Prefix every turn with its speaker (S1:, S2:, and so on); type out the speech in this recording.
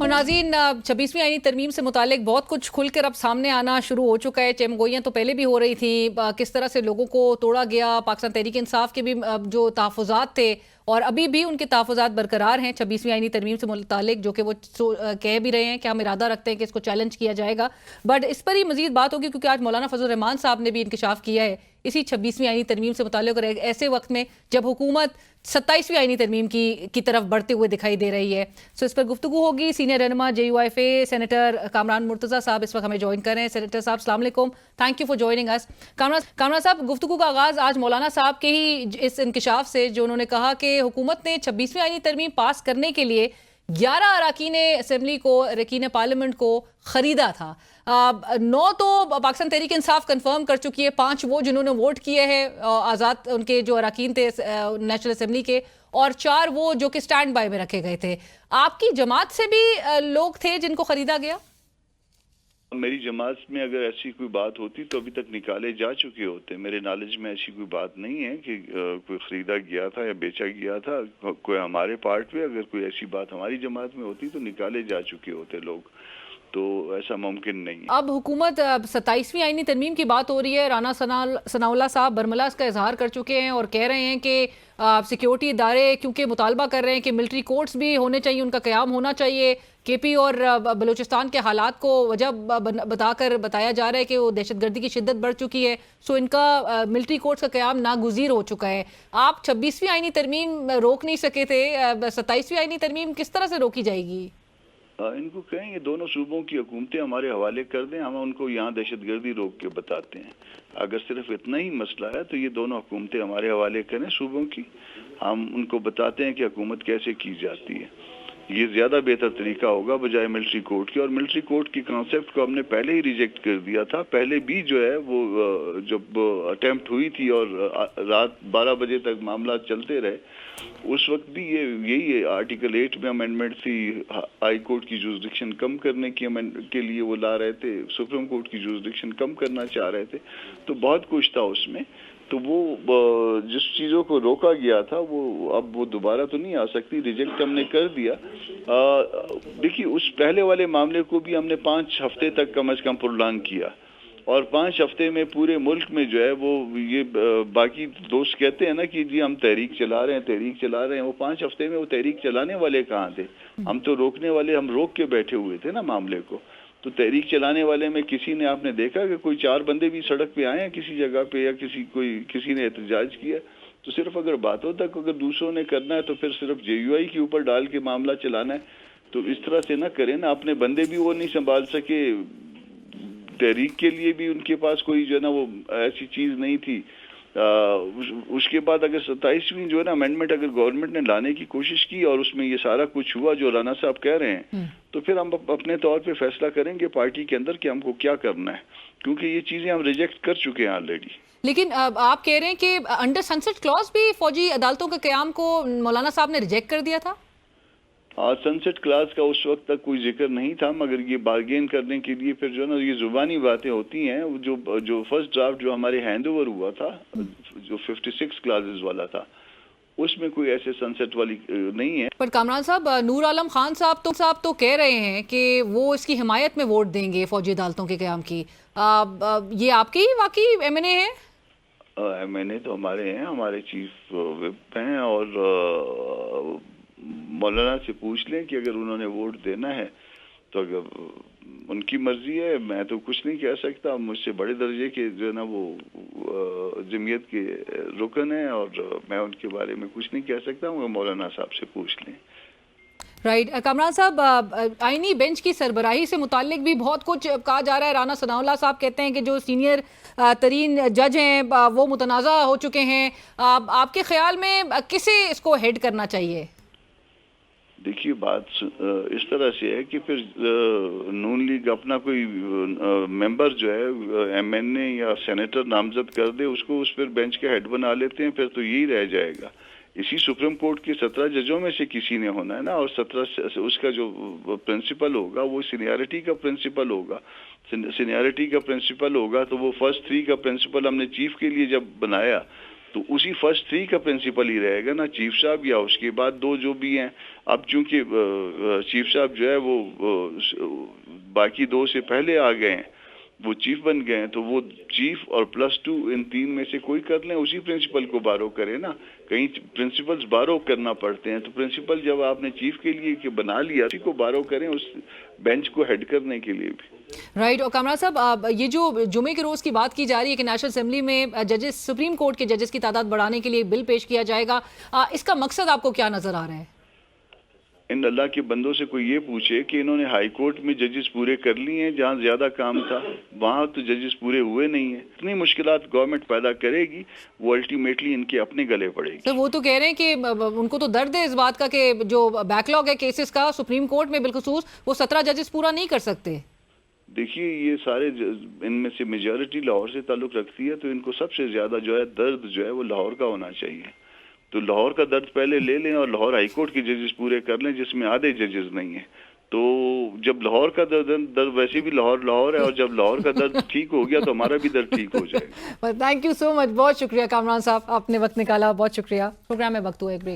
S1: اور ناظرین 26ویں آئینی ترمیم سے متعلق بہت کچھ کھل کر اب سامنے آنا شروع ہو چکا ہے. چمگوئیاں تو پہلے بھی ہو رہی تھیں, کس طرح سے لوگوں کو توڑا گیا. پاکستان تحریک انصاف کے بھی جو تحفظات تھے اور ابھی بھی ان کے تحفظات برقرار ہیں 26ویں آئینی ترمیم سے متعلق, جو کہ وہ کہہ بھی رہے ہیں کہ ہم ارادہ رکھتے ہیں کہ اس کو چیلنج کیا جائے گا. بٹ اس پر ہی مزید بات ہوگی کیونکہ آج مولانا فضل الرحمان صاحب نے بھی انکشاف کیا ہے اسی 26ویں آئینی ترمیم سے متعلق, اور ایسے وقت میں جب حکومت 27ویں آئینی ترمیم کی طرف بڑھتے ہوئے دکھائی دے رہی ہے. سو اس پر گفتگو ہوگی. سینئر رہنما JUIFA سینیٹر کامران مرتضیٰ صاحب اس وقت ہمیں جوائن کر رہے ہیں. سینیٹر صاحب السلام علیکم, تھینک یو فار جوائننگ اس. کامران صاحب, گفتگو کا آغاز آج مولانا صاحب کے ہی اس انکشاف سے, جو انہوں نے کہا کہ حکومت نے 26ویں آئینی ترمیم پاس کرنے کے لیے 11 اراکین اسمبلی کو, اراکین پارلیمنٹ کو خریدا تھا. 9 تو پاکستان تحریک انصاف کنفرم کر چکی ہے, 5 وہ جنہوں نے ووٹ کیے ہیں آزاد, ان کے جو اراکین تھے نیشنل اسمبلی کے, اور 4 وہ جو کہ سٹینڈ بائی میں رکھے گئے تھے. آپ کی جماعت سے بھی لوگ تھے جن کو خریدا گیا؟
S2: میری جماعت میں اگر ایسی کوئی بات ہوتی تو ابھی تک نکالے جا چکے ہوتے. میرے نالج میں ایسی کوئی بات نہیں ہے کہ کوئی خریدا گیا تھا یا بیچا گیا تھا. کوئی ہمارے پارٹ میں اگر کوئی ایسی بات ہماری جماعت میں ہوتی تو نکالے جا چکے ہوتے لوگ, تو ایسا ممکن نہیں ہے.
S1: اب حکومت 27ویں آئینی ترمیم کی بات ہو رہی ہے. رانا ثناء اللہ صاحب برملا اس کا اظہار کر چکے ہیں اور کہہ رہے ہیں کہ سیکیورٹی ادارے کیونکہ مطالبہ کر رہے ہیں کہ ملٹری کورٹس بھی ہونے چاہیے, ان کا قیام ہونا چاہیے. KP اور بلوچستان کے حالات کو وجہ بتا کر بتایا جا رہا ہے کہ وہ دہشت گردی کی شدت بڑھ چکی ہے, سو ان کا ملٹری کورٹس کا قیام ناگزیر ہو چکا ہے. آپ 26ویں آئینی ترمیم روک نہیں سکے تھے, 27ویں آئینی ترمیم کس طرح سے روکی جائے گی؟
S2: ان کو کہیں یہ دونوں صوبوں کی حکومتیں ہمارے حوالے کر دیں, ہم ان کو یہاں دہشت گردی روک کے بتاتے ہیں. اگر صرف اتنا ہی مسئلہ ہے تو یہ دونوں حکومتیں ہمارے حوالے کریں صوبوں کی, ہم ان کو بتاتے ہیں کہ حکومت کیسے کی جاتی ہے. یہ زیادہ بہتر طریقہ ہوگا بجائے ملٹری کورٹ کے. اور ملٹری کورٹ کی کانسیپٹ کو ہم نے پہلے ہی ریجیکٹ کر دیا تھا. پہلے بھی جو ہے وہ جب اٹیمپٹ ہوئی تھی اور رات 12 بجے تک معاملات چلتے رہے, اس وقت بھی یہی آرٹیکل 8 میں امینڈمنٹ تھی. ہائی کورٹ کی جورسڈکشن کم کرنے کے لیے وہ لا رہے تھے, سپریم کورٹ کی جورسڈکشن کم کرنا چاہ رہے تھے, تو بہت کچھ تھا اس میں. تو وہ جس چیزوں کو روکا گیا تھا وہ اب وہ دوبارہ تو نہیں آ سکتی, ریجیکٹ ہم نے کر دیا. دیکھیے اس پہلے والے معاملے کو بھی ہم نے 5 ہفتے تک کم از کم پرولانگ کیا, اور 5 ہفتے میں پورے ملک میں جو ہے وہ یہ باقی دوست کہتے ہیں نا کہ جی ہم تحریک چلا رہے ہیں, وہ 5 ہفتے میں وہ تحریک چلانے والے کہاں تھے؟ ہم تو روکنے والے, ہم روک کے بیٹھے ہوئے تھے نا معاملے کو. تو تحریک چلانے والے میں کسی نے, آپ نے دیکھا کہ کوئی 4 بندے بھی سڑک پہ آئے ہیں کسی جگہ پہ, یا کسی نے احتجاج کیا؟ تو صرف اگر باتوں تک اگر دوسروں نے کرنا ہے تو پھر صرف JUI کے اوپر ڈال کے معاملہ چلانا ہے, تو اس طرح سے نہ کریں نا. اپنے بندے بھی وہ نہیں سنبھال سکے, تحریک کے لیے بھی ان کے پاس کوئی جو ہے نا وہ ایسی چیز نہیں تھی. اس کے بعد اگر 27ویں جو ہے نا امینڈمنٹ اگر گورنمنٹ نے لانے کی کوشش کی اور اس میں یہ سارا کچھ ہوا جو رانا صاحب کہہ رہے ہیں, تو پھر ہم اپنے طور پہ فیصلہ کریں گے پارٹی کے اندر کہ ہم کو کیا کرنا ہے, کیونکہ یہ چیزیں ہم ریجیکٹ کر چکے ہیں آلریڈی.
S1: لیکن آپ کہہ رہے ہیں کہ انڈر سنسٹ کلاز بھی فوجی عدالتوں کے قیام کو مولانا صاحب نے ریجیکٹ کر دیا تھا؟
S2: سنسٹ کلاس کا اس وقت تک کوئی ذکر نہیں تھا, مگر یہ بارگین کرنے کے لیے پھر جو ہے نا یہ زبانی باتیں ہوتی ہیں. جو فرسٹ ڈرافٹ جو ہمارے ہینڈ اوور ہوا تھا جو 56 کلازز والا تھا, اس میں کوئی ایسے سنسٹ والی نہیں ہے.
S1: پر کامران صاحب, نور عالم خان صاحب تو کہہ رہے ہیں کہ وہ اس کی حمایت میں ووٹ دیں گے فوجی عدالتوں کے قیام کی. یہ آپ کی واقعی MNA ہے؟
S2: MNA تو ہمارے ہیں, ہمارے چیف وپ ہیں, اور مولانا سے پوچھ لیں کہ اگر انہوں نے ووٹ دینا ہے تو اگر ان کی مرضی ہے, میں تو کچھ نہیں کہہ سکتا. مجھ سے بڑے درجے کے جو ہے نا وہ جمعیت کے رکن ہیں, اور میں ان کے بارے میں کچھ نہیں کہہ سکتا ہوں, مولانا صاحب سے پوچھ لیں.
S1: رائٹ. کامران صاحب, آئینی بینچ کی سربراہی سے متعلق بھی بہت کچھ کہا جا رہا ہے. رانا ثناء اللہ صاحب کہتے ہیں کہ جو سینئر ترین جج ہیں وہ متنازع ہو چکے ہیں. آپ کے خیال میں کسے اس کو ہیڈ کرنا چاہیے؟
S2: دیکھیے بات اس طرح سے ہے کہ پھر نون لیگ اپنا کوئی ممبر جو ہے MNA یا سینیٹر نامزد کر دے, اس کو اس پر بینچ کا ہیڈ بنا لیتے ہیں, پھر تو یہی رہ جائے گا. اسی سپریم کورٹ کے 17 ججوں میں سے کسی نے ہونا ہے نا, اور 17 اس کا جو پرنسپل ہوگا وہ سینیارٹی کا پرنسپل ہوگا. سینیارٹی کا پرنسپل ہوگا تو وہ فرسٹ 3 کا پرنسپل ہم نے چیف کے لیے جب بنایا تو اسی فرسٹ 3 کا پرنسپل ہی رہے گا نا، چیف صاحب یا اس کے بعد 2 جو بھی ہیں. اب چونکہ چیف صاحب جو ہے وہ باقی 2 سے پہلے آ گئے ہیں، وہ چیف بن گئے ہیں، تو وہ چیف اور +2 ان 3 میں سے کوئی کر لیں، اسی پرنسپل کو بارو کریں نا. کہیں پرنسپلز بارو کرنا پڑتے ہیں، تو پرنسپل جب آپ نے چیف کے لیے کہ بنا لیا، اسی کو بارو کریں اس بینچ کو ہیڈ کرنے کے لیے بھی.
S1: رائٹ. اور کامران صاحب، یہ جو جمعے کے روز کی بات کی جا رہی ہے کہ نیشنل اسمبلی میں ججز، سپریم کورٹ کے ججز کی تعداد بڑھانے کے لیے بل پیش کیا جائے گا، اس کا مقصد آپ کو کیا نظر آ رہا ہے؟
S2: ان اللہ کے بندوں سے کوئی یہ پوچھے کہ انہوں نے ہائی کورٹ میں ججز پورے کر لیے ہیں، جہاں زیادہ کام تھا وہاں تو ججز پورے ہوئے نہیں ہیں. اتنی مشکلات گورنمنٹ پیدا کرے گی، وہ الٹیمیٹلی ان کے اپنے گلے پڑے گی.
S1: سر وہ تو کہہ رہے ہیں کہ ان کو تو درد ہے اس بات کا کہ جو بیک لاگ ہے کیسز کا سپریم کورٹ میں بالخصوص، وہ 17 ججز پورا نہیں کر سکتے.
S2: دیکھیے یہ سارے ان میں سے میجورٹی لاہور سے تعلق رکھتی ہے، تو ان کو سب سے زیادہ جو ہے درد جو ہے وہ لاہور کا ہونا چاہیے. تو لاہور کا درد پہلے لے لیں اور لاہور ہائی کورٹ کے ججز پورے کر لیں، جس میں آدھے ججز نہیں ہیں. تو جب لاہور کا درد ویسے بھی لاہور ہے، اور جب لاہور کا درد ٹھیک ہو گیا تو ہمارا بھی درد ٹھیک ہو جائے گا.
S1: تھینک یو سو مچ، بہت شکریہ کامران صاحب، آپ نے وقت نکالا، بہت شکریہ. پروگرام میں وقت ہوا ایک بریک.